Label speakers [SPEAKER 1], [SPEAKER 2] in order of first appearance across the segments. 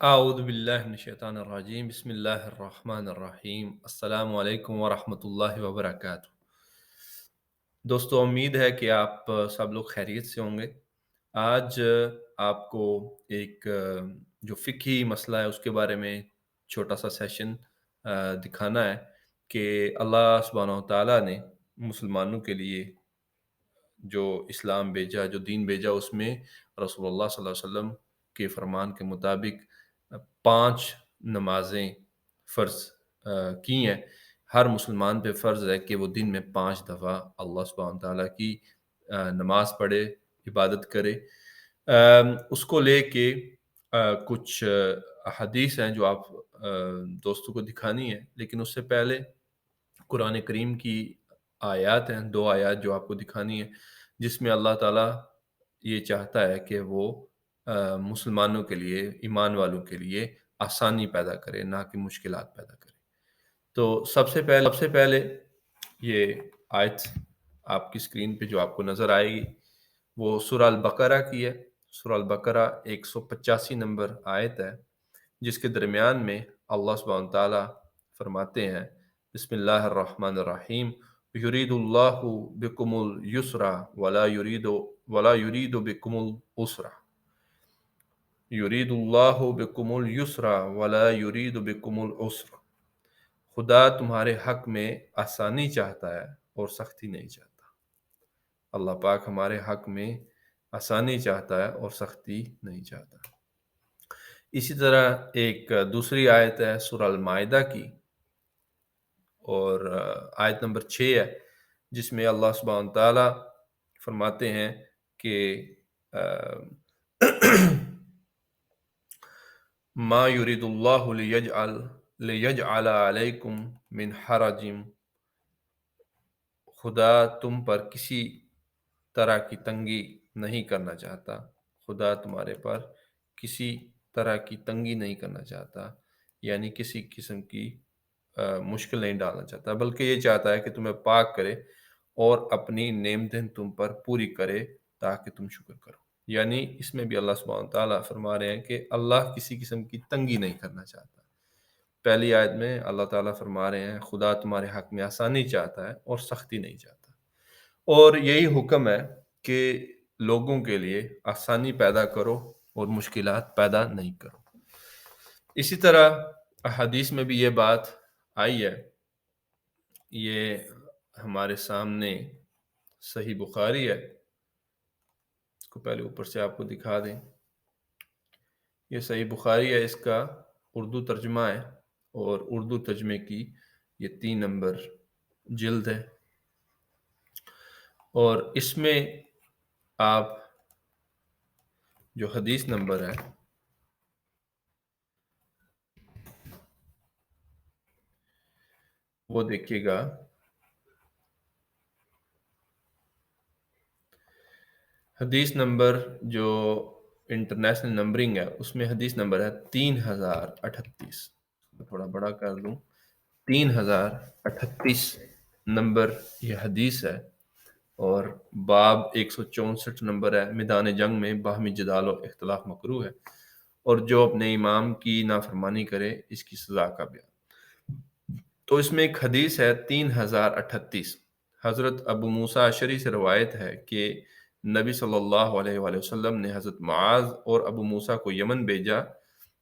[SPEAKER 1] اعوذ باللہ من الشیطان الرجیم بسم اللہ الرحمن الرحیم السلام علیکم ورحمۃ اللہ وبرکاتہ۔ دوستو، امید ہے کہ آپ سب لوگ خیریت سے ہوں گے۔ آج آپ کو ایک جو فقہی مسئلہ ہے اس کے بارے میں چھوٹا سا سیشن دکھانا ہے کہ اللہ سبحانہ و تعالیٰ نے مسلمانوں کے لیے جو اسلام بھیجا، جو دین بھیجا، اس میں رسول اللہ صلی اللہ علیہ وسلم کے فرمان کے مطابق 5 نمازیں فرض کی ہیں۔ ہر مسلمان پہ فرض ہے کہ وہ دن میں 5 دفعہ اللہ سبحانہ تعالیٰ کی نماز پڑھے، عبادت کرے۔ اس کو لے کے کچھ احادیث ہیں جو آپ دوستوں کو دکھانی ہے، لیکن اس سے پہلے قرآن کریم کی آیات ہیں، 2 آیات جو آپ کو دکھانی ہے، جس میں اللہ تعالیٰ یہ چاہتا ہے کہ وہ مسلمانوں کے لیے، ایمان والوں کے لیے آسانی پیدا کرے، نہ کہ مشکلات پیدا کرے۔ تو سب سے پہلے یہ آیت آپ کی اسکرین پہ جو آپ کو نظر آئے گی وہ سورہ البقرہ کی ہے۔ سورہ البقرہ 185 نمبر آیت ہے، جس کے درمیان میں اللہ سبحانہ تعالیٰ فرماتے ہیں بسم اللہ الرحمن الرحیم یرید اللہ بکم الیسر ولا یرید بکم العسر یرید اللہ بکم الیسر ولا یرید بکم العسر۔ خدا تمہارے حق میں آسانی چاہتا ہے اور سختی نہیں چاہتا۔ اللہ پاک ہمارے حق میں آسانی چاہتا ہے اور سختی نہیں چاہتا۔ اسی طرح ایک دوسری آیت ہے سورہ المائدہ کی، اور آیت نمبر 6 ہے، جس میں اللہ سبحانہ تعالیٰ فرماتے ہیں کہ ما یرید اللہ لیجعل علیکم من حرج، خدا تم پر کسی طرح کی تنگی نہیں کرنا چاہتا، خدا تمہارے پر کسی طرح کی تنگی نہیں کرنا چاہتا، یعنی کسی قسم کی مشکل نہیں ڈالنا چاہتا، بلکہ یہ چاہتا ہے کہ تمہیں پاک کرے اور اپنی نعمتیں تم پر پوری کرے تاکہ تم شکر کرو۔ یعنی اس میں بھی اللہ سبحانہ تعالیٰ فرما رہے ہیں کہ اللہ کسی قسم کی تنگی نہیں کرنا چاہتا۔ پہلی آیت میں اللہ تعالیٰ فرما رہے ہیں خدا تمہارے حق میں آسانی چاہتا ہے اور سختی نہیں چاہتا، اور یہی حکم ہے کہ لوگوں کے لیے آسانی پیدا کرو اور مشکلات پیدا نہیں کرو۔ اسی طرح حدیث میں بھی یہ بات آئی ہے، یہ ہمارے سامنے صحیح بخاری ہے، اس کو پہلے اوپر سے آپ کو دکھا دیں۔ یہ صحیح بخاری ہے، اس کا اردو ترجمہ ہے، اور اردو ترجمے کی یہ 3 نمبر جلد ہے، اور اس میں آپ جو حدیث نمبر ہے وہ دیکھیے گا، حدیث نمبر جو انٹرنیشنل نمبرنگ ہے اس میں حدیث نمبر ہے 3038، تھوڑا بڑا کر لوں، 3038 نمبر یہ حدیث ہے، اور باب 164 نمبر ہے، میدان جنگ میں باہمی جدال و اختلاف مکروہ ہے، اور جو اپنے امام کی نافرمانی کرے اس کی سزا کا بیان۔ تو اس میں ایک حدیث ہے 3038، حضرت ابو موسیٰ اشعری سے روایت ہے کہ نبی صلی اللہ علیہ وآلہ وسلم نے حضرت معاذ اور ابو موسیٰ کو یمن بھیجا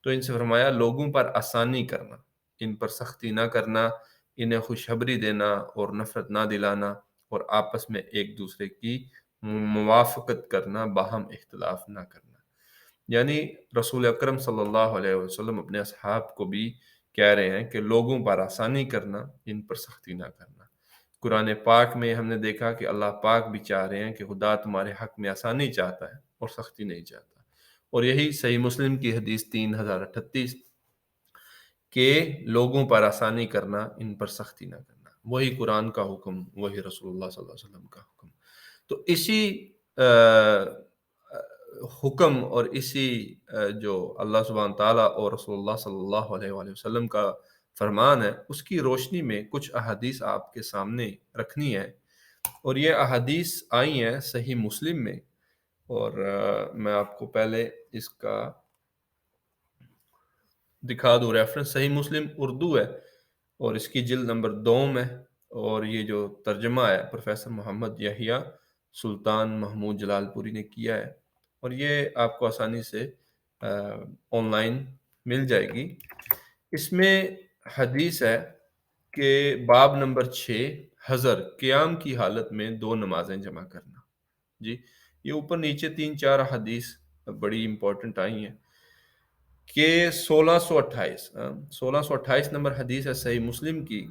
[SPEAKER 1] تو ان سے فرمایا لوگوں پر آسانی کرنا، ان پر سختی نہ کرنا، انہیں خوشخبری دینا اور نفرت نہ دلانا، اور آپس میں ایک دوسرے کی موافقت کرنا، باہم اختلاف نہ کرنا۔ یعنی رسول اکرم صلی اللہ علیہ وسلم اپنے اصحاب کو بھی کہہ رہے ہیں کہ لوگوں پر آسانی کرنا، ان پر سختی نہ کرنا۔ قرآن پاک میں ہم نے دیکھا کہ اللہ پاک بھی چاہ رہے ہیں کہ خدا تمہارے حق میں آسانی چاہتا ہے اور سختی نہیں چاہتا، اور یہی صحیح مسلم کی حدیث 3038 کہ لوگوں پر آسانی کرنا، ان پر سختی نہ کرنا، وہی قرآن کا حکم، وہی رسول اللہ صلی اللہ علیہ وسلم کا حکم۔ تو اسی حکم اور اسی جو اللہ سبحانہ تعالیٰ اور رسول اللہ صلی اللہ علیہ وآلہ وسلم کا فرمان ہے، اس کی روشنی میں کچھ احادیث آپ کے سامنے رکھنی ہے، اور یہ احادیث آئی ہیں صحیح مسلم میں، اور میں آپ کو پہلے اس کا دکھا دوں ریفرنس، صحیح مسلم اردو ہے اور اس کی جلد نمبر 2 میں، اور یہ جو ترجمہ ہے پروفیسر محمد یحییٰ سلطان محمود جلال پوری نے کیا ہے، اور یہ آپ کو آسانی سے آن لائن مل جائے گی۔ اس میں حدیث ہے کہ باب نمبر 6 حضر قیام کی حالت میں 2 نمازیں جمع کرنا۔ جی یہ اوپر نیچے 3-4 حدیث بڑی امپورٹنٹ آئی ہیں کہ 1628 نمبر حدیث ہے صحیح مسلم کی،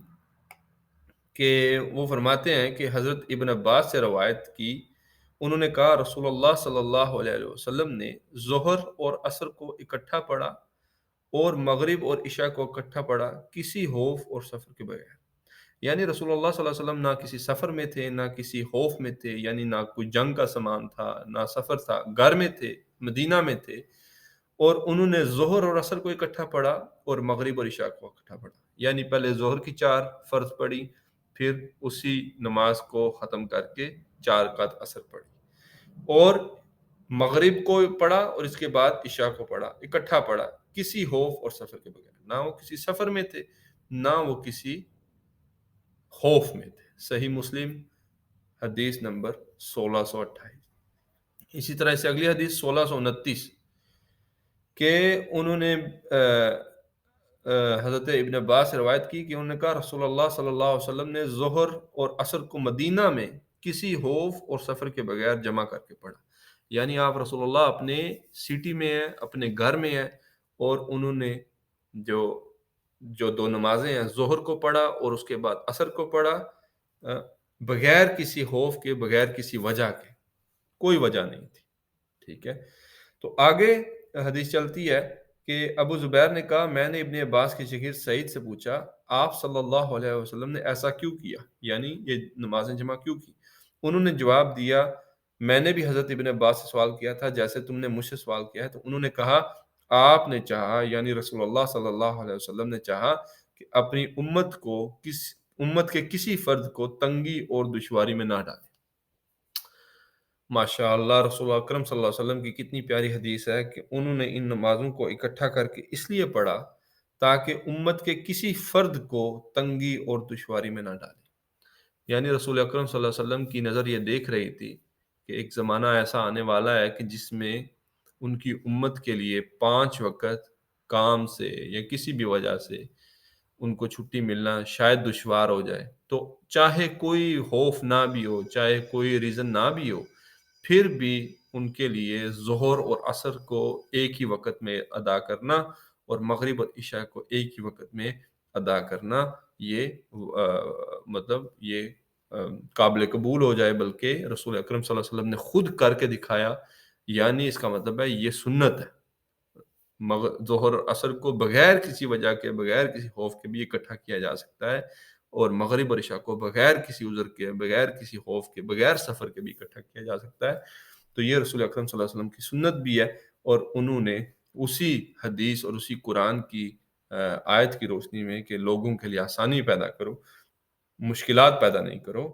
[SPEAKER 1] کہ وہ فرماتے ہیں کہ حضرت ابن عباس سے روایت کی، انہوں نے کہا رسول اللہ صلی اللہ علیہ وسلم نے ظہر اور عصر کو اکٹھا پڑھا اور مغرب اور عشاء کو اکٹھا پڑھا کسی خوف اور سفر کے بغیر۔ یعنی رسول اللہ صلی اللہ علیہ وسلم نہ کسی سفر میں تھے، نہ کسی خوف میں تھے، یعنی نہ کوئی جنگ کا سامان تھا، نہ سفر تھا، گھر میں تھے، مدینہ میں تھے، اور انہوں نے ظہر اور عصر کو اکٹھا پڑھا اور مغرب اور عشاء کو اکٹھا پڑھا۔ یعنی پہلے ظہر کی 4 فرض پڑھی، پھر اسی نماز کو ختم کر کے 4 رکعت عصر پڑھی، اور مغرب کو پڑھا اور اس کے بعد عشاء کو پڑھا، اکٹھا پڑھا کسی خوف اور سفر کے بغیر۔ نہ وہ کسی سفر میں تھے، نہ وہ کسی خوف میں تھے۔ صحیح مسلم حدیث نمبر 1628۔ اسی طرح سے اگلی حدیث 1629 کہ انہوں نے حضرت ابن عباس سے روایت کی کہ انہوں نے کہا رسول اللہ صلی اللہ علیہ وسلم نے ظہر اور عصر کو مدینہ میں کسی خوف اور سفر کے بغیر جمع کر کے پڑھا۔ یعنی آپ رسول اللہ اپنے سٹی میں ہیں، اپنے گھر میں ہیں، اور انہوں نے جو 2 نمازیں ہیں ظہر کو پڑھا اور اس کے بعد عصر کو پڑھا، بغیر کسی خوف کے، بغیر کسی وجہ کے، کوئی وجہ نہیں تھی۔ ٹھیک ہے، تو آگے حدیث چلتی ہے کہ ابو زبیر نے کہا میں نے ابن عباس کے شاگرد سعید سے پوچھا آپ صلی اللہ علیہ وسلم نے ایسا کیوں کیا، یعنی یہ نمازیں جمع کیوں کی؟ انہوں نے جواب دیا میں نے بھی حضرت ابن عباس سے سوال کیا تھا جیسے تم نے مجھ سے سوال کیا ہے۔ تو انہوں نے کہا آپ نے چاہا، یعنی رسول اللہ صلی اللہ علیہ وسلم نے چاہا کہ اپنی امت کے کسی فرد کو تنگی اور دشواری میں نہ ڈالے۔ ماشاء اللہ، رسول اکرم صلی اللہ علیہ وسلم کی کتنی پیاری حدیث ہے کہ انہوں نے ان نمازوں کو اکٹھا کر کے اس لیے پڑھا تاکہ امت کے کسی فرد کو تنگی اور دشواری میں نہ ڈالے۔ یعنی رسول اکرم صلی اللہ علیہ وسلم کی نظر یہ دیکھ رہی تھی کہ ایک زمانہ ایسا آنے والا ہے کہ جس میں ان کی امت کے لیے 5 وقت کام سے یا کسی بھی وجہ سے ان کو چھٹی ملنا شاید دشوار ہو جائے، تو چاہے کوئی خوف نہ بھی ہو، چاہے کوئی ریزن نہ بھی ہو، پھر بھی ان کے لیے ظہر اور عصر کو ایک ہی وقت میں ادا کرنا اور مغرب اور عشاء کو ایک ہی وقت میں ادا کرنا، یہ مطلب یہ قابل قبول ہو جائے، بلکہ رسول اکرم صلی اللہ علیہ وسلم نے خود کر کے دکھایا، یعنی اس کا مطلب ہے یہ سنت ہے۔ ظہر عصر کو بغیر کسی وجہ کے، بغیر کسی خوف کے بھی اکٹھا کیا جا سکتا ہے، اور مغرب اور عشاء کو بغیر کسی عذر کے، بغیر کسی خوف کے، بغیر سفر کے بھی اکٹھا کیا جا سکتا ہے۔ تو یہ رسول اکرم صلی اللہ علیہ وسلم کی سنت بھی ہے، اور انہوں نے اسی حدیث اور اسی قرآن کی آیت کی روشنی میں کہ لوگوں کے لیے آسانی پیدا کرو، مشکلات پیدا نہیں کرو۔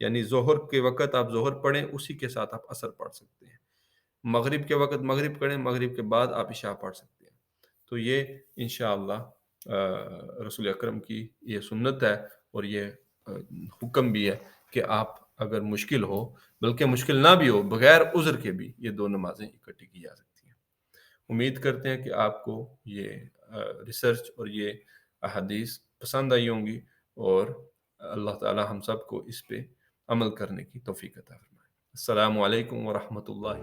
[SPEAKER 1] یعنی ظہر کے وقت آپ ظہر پڑھیں، اسی کے ساتھ آپ عصر پڑھ سکتے ہیں۔ مغرب کے وقت مغرب پڑھیں، مغرب کے بعد آپ عشاء پڑھ سکتے ہیں۔ تو یہ انشاءاللہ رسول اکرم کی یہ سنت ہے، اور یہ حکم بھی ہے کہ آپ اگر مشکل ہو، بلکہ مشکل نہ بھی ہو، بغیر عذر کے بھی یہ 2 نمازیں اکٹھی کی جا سکتی ہیں۔ امید کرتے ہیں کہ آپ کو یہ ریسرچ اور یہ احادیث پسند آئی ہوں گی، اور اللہ تعالی ہم سب کو اس پہ عمل کرنے کی توفیق عطا فرمائے۔ السلام علیکم ورحمۃ اللہ۔